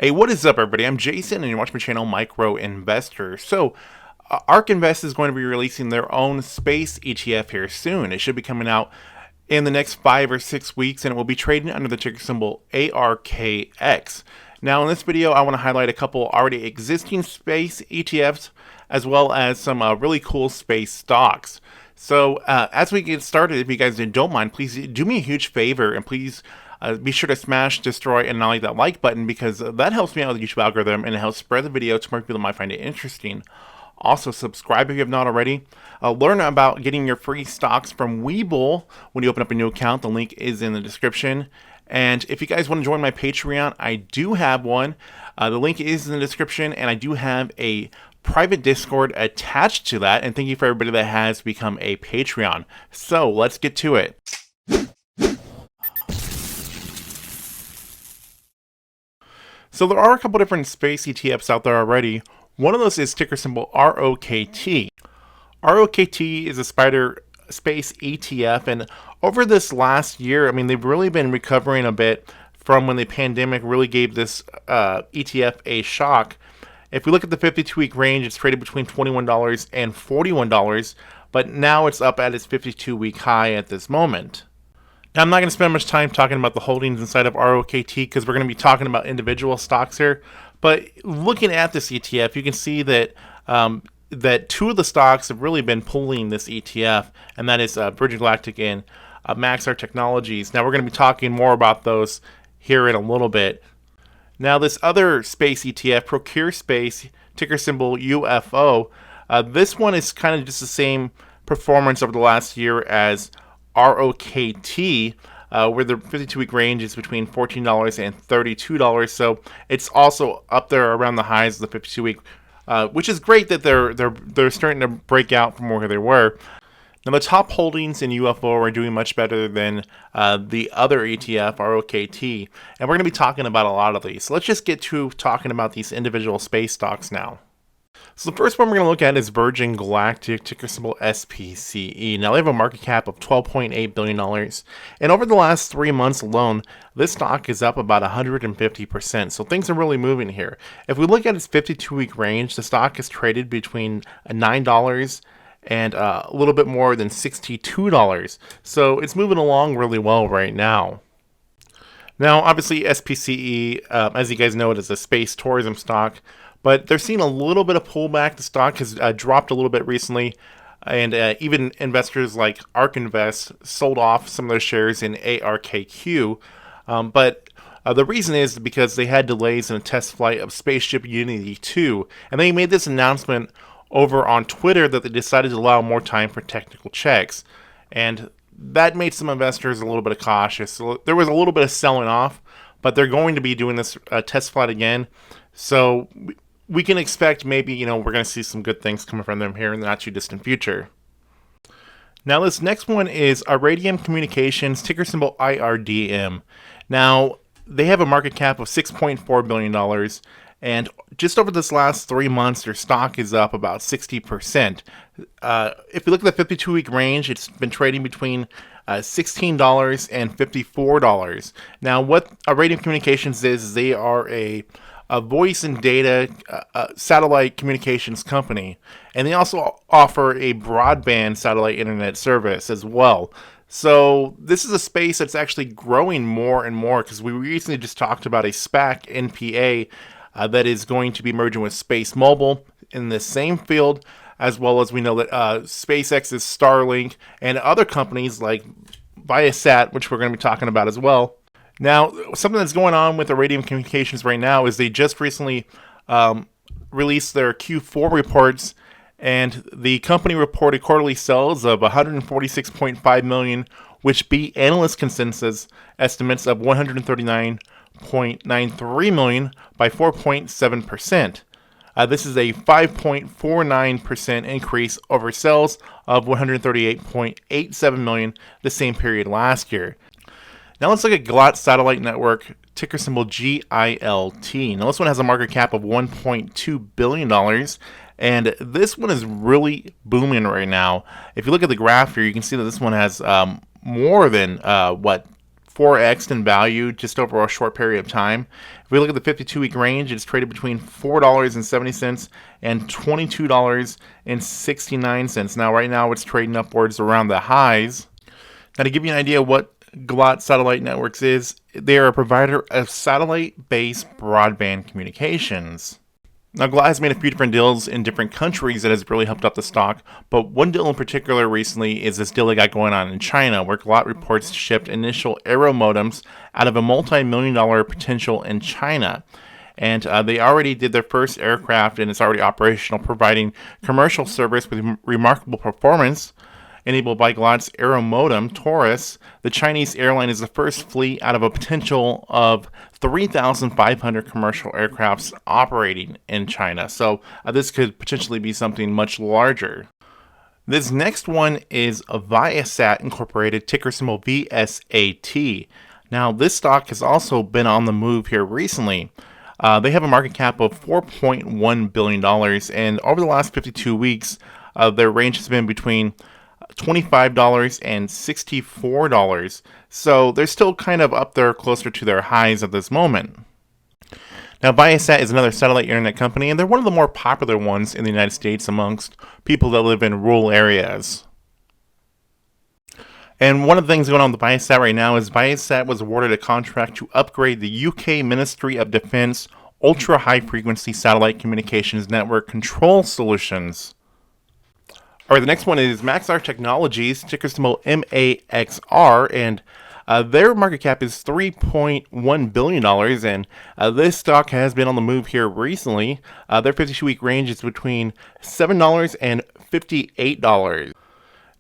Hey, what is up, everybody? I'm Jason, and you're watching my channel, Micro Investor. So, ARK Invest is going to be releasing their own space ETF here soon. It should be coming out in the next 5 or 6 weeks, and it will be trading under the ticker symbol ARKX. Now, in this video, I want to highlight a couple already existing space ETFs, as well as some really cool space stocks. So, as we get started, if you guys don't mind, please do me a huge favor, and please be sure to smash, destroy, and nollie that like button, because that helps me out with the YouTube algorithm and it helps spread the video to more people that might find it interesting. Also, subscribe if you have not already. Learn about getting your free stocks from Webull when you open up a new account. The link is in the description. And if you guys want to join my Patreon, I do have one. The link is in the description, and I do have a private Discord attached to that. And thank you for everybody that has become a Patreon. So let's get to it. So there are a couple different space ETFs out there already. One of those is ticker symbol ROKT. ROKT is a spider space ETF, and over this last year, I mean, they've really been recovering a bit from when the pandemic really gave this ETF a shock. If we look at the 52-week range, it's traded between $21 and $41, but now it's up at its 52-week high at this moment. Now, I'm not going to spend much time talking about the holdings inside of ROKT because we're going to be talking about individual stocks here. But looking at this ETF, you can see that that two of the stocks have really been pulling this ETF, and that is Virgin Galactic and MAXR Technologies. Now, we're going to be talking more about those here in a little bit. Now, this other space ETF, Procure Space, ticker symbol UFO, this one is kind of just the same performance over the last year as ROKT, where the 52-week range is between $14 and $32. So it's also up there around the highs of the 52-week, which is great that they're starting to break out from where they were. Now, the top holdings in UFO are doing much better than the other ETF, ROKT, and we're going to be talking about a lot of these. So let's just get to talking about these individual space stocks now. So the first one we're going to look at is Virgin Galactic, ticker symbol SPCE. Now, they have a market cap of $12.8 billion, and over the last 3 months alone, this stock is up about 150%, so things are really moving here. If we look at its 52-week range, the stock is traded between $9 and a little bit more than $62, so it's moving along really well right now. Now, obviously, SPCE, as you guys know, it is a space tourism stock, but they're seeing a little bit of pullback. The stock has dropped a little bit recently, and even investors like ARK Invest sold off some of their shares in ARKQ. But the reason is because they had delays in a test flight of Spaceship Unity 2, and they made this announcement over on Twitter that they decided to allow more time for technical checks, and that made some investors a little bit cautious. So there was a little bit of selling off, but they're going to be doing this test flight again, so we can expect maybe, we're going to see some good things coming from them here in the not too distant future. Now, this next one is IRDM Communications, ticker symbol IRDM. Now, they have a market cap of $6.4 billion, and just over this last 3 months, their stock is up about 60%. If you look at the 52-week range, it's been trading between $16 and $54. Now, what IRDM Communications is they are a voice and data satellite communications company, and they also offer a broadband satellite internet service as well. So this is a space that's actually growing more and more, because we recently just talked about a SPAC NPA that is going to be merging with Space Mobile in the same field, as well as we know that SpaceX's Starlink and other companies like VSAT, which we're going to be talking about as well. Now, something that's going on with IRDM Communications right now is they just recently released their Q4 reports, and the company reported quarterly sales of $146.5 million, which beat analyst consensus estimates of $139.93 million by 4.7%. This is a 5.49% increase over sales of $138.87 million the same period last year. Now let's look at GILT Satellite Network, ticker symbol GILT. Now this one has a market cap of $1.2 billion, and this one is really booming right now. If you look at the graph here, you can see that this one has more than, 4x in value just over a short period of time. If we look at the 52-week range, it's traded between $4.70 and $22.69. Now, right now, it's trading upwards around the highs. Now, to give you an idea what GILT Satellite Networks is, they are a provider of satellite-based broadband communications. Now, GILT has made a few different deals in different countries that has really helped up the stock, but one deal in particular recently is this deal they got going on in China, where GILT reports shipped initial aero modems out of a multi-million-dollar potential in China. And they already did their first aircraft, and it's already operational, providing commercial service with remarkable performance. Enabled by GILT's aero modem, Taurus, the Chinese airline is the first fleet out of a potential of 3,500 commercial aircrafts operating in China. So this could potentially be something much larger. This next one is a VSAT Incorporated, ticker symbol VSAT. Now, this stock has also been on the move here recently. They have a market cap of $4.1 billion, and over the last 52 weeks, their range has been between $25 and $64. So they're still kind of up there closer to their highs at this moment. Now, Viasat is another satellite internet company, and they're one of the more popular ones in the United States amongst people that live in rural areas. And one of the things going on with Viasat right now is Viasat was awarded a contract to upgrade the UK Ministry of Defence Ultra High Frequency Satellite Communications Network Control Solutions. Alright, the next one is MAXR Technologies, ticker symbol MAXR, and their market cap is $3.1 billion, and this stock has been on the move here recently. Their 52-week range is between $7 and $58.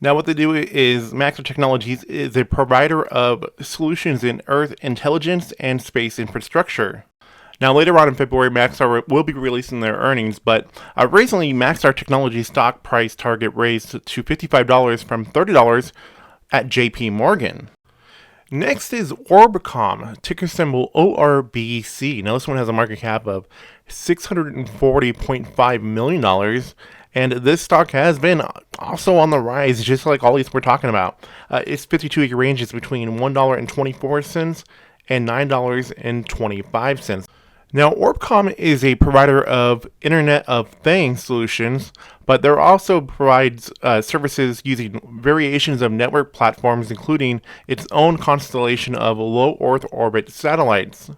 Now, what they do is MAXR Technologies is a provider of solutions in Earth intelligence and space infrastructure. Now, later on in February, MAXR will be releasing their earnings, but recently, MAXR Technology stock price target raised to $55 from $30 at JP Morgan. Next is ORBCom, ticker symbol ORBC. Now, this one has a market cap of $640.5 million, and this stock has been also on the rise, just like all these we're talking about. Its 52-week range is between $1.24 and $9.25. Now, ORBCom is a provider of Internet of Things solutions, but they also provides services using variations of network platforms, including its own constellation of low Earth orbit satellites.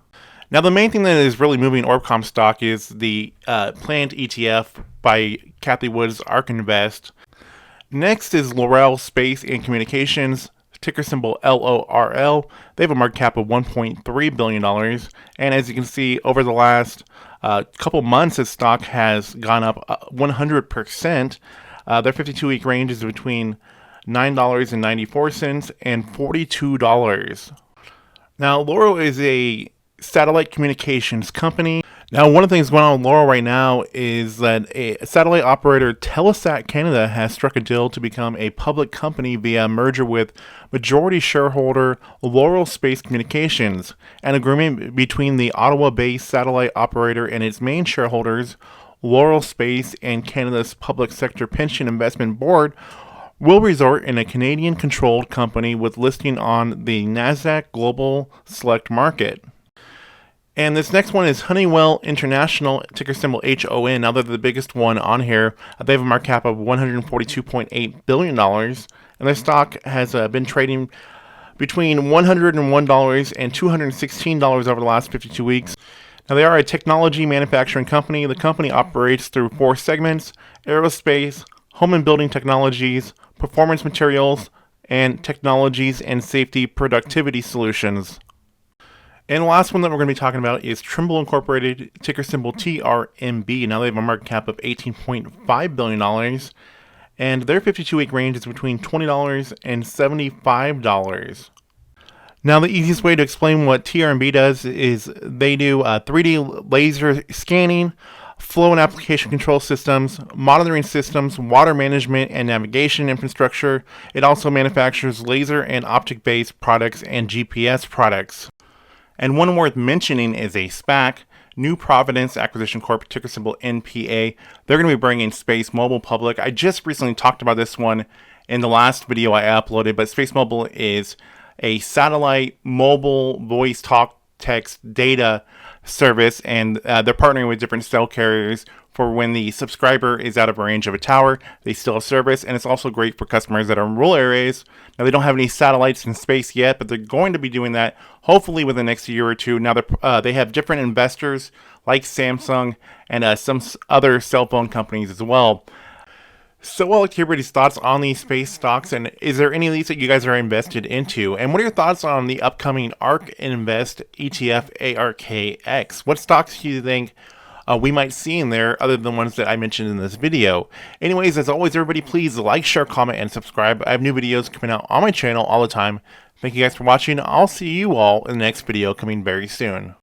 Now, the main thing that is really moving ORBCom stock is the planned ETF by Cathie Woods, ARK Invest. Next is LORL Space and Communications, ticker symbol LORL. They have a market cap of $1.3 billion. And as you can see, over the last couple months, this stock has gone up 100%. Their 52-week range is between $9.94 and $42. Now, LORL is a satellite communications company. Now, one of the things going on with LORL right now is that a satellite operator, Telesat Canada, has struck a deal to become a public company via merger with majority shareholder LORL Space Communications. An agreement between the Ottawa-based satellite operator and its main shareholders, LORL Space and Canada's Public Sector Pension Investment Board, will result in a Canadian-controlled company with listing on the Nasdaq Global Select Market. And this next one is Honeywell International, ticker symbol HON. Now they're the biggest one on here. They have a market cap of $142.8 billion. And their stock has been trading between $101 and $216 over the last 52 weeks. Now they are a technology manufacturing company. The company operates through 4 segments: aerospace, home and building technologies, performance materials, and technologies and safety productivity solutions. And the last one that we're going to be talking about is Trimble Incorporated, ticker symbol TRMB. Now they have a market cap of $18.5 billion, and their 52-week range is between $20 and $75. Now, the easiest way to explain what TRMB does is they do 3D laser scanning, flow and application control systems, monitoring systems, water management and navigation infrastructure. It also manufactures laser and optic-based products and GPS products. And one worth mentioning is a SPAC, New Providence Acquisition Corp, ticker symbol NPA. They're going to be bringing Space Mobile public. I just recently talked about this one in the last video I uploaded, but Space Mobile is a satellite mobile voice talk text data service, and they're partnering with different cell carriers for when the subscriber is out of range of a tower, they still have service. And it's also great for customers that are in rural areas. Now, they don't have any satellites in space yet, but they're going to be doing that hopefully within the next year or two. Now, they have different investors like Samsung and some other cell phone companies as well. So I'd like to hear everybody's thoughts on these space stocks, and is there any of these that you guys are invested into? And what are your thoughts on the upcoming ARK Invest ETF ARKX? What stocks do you think we might see in there other than the ones that I mentioned in this video? Anyways, as always, everybody, please like, share, comment, and subscribe. I have new videos coming out on my channel all the time. Thank you guys for watching. I'll see you all in the next video coming very soon.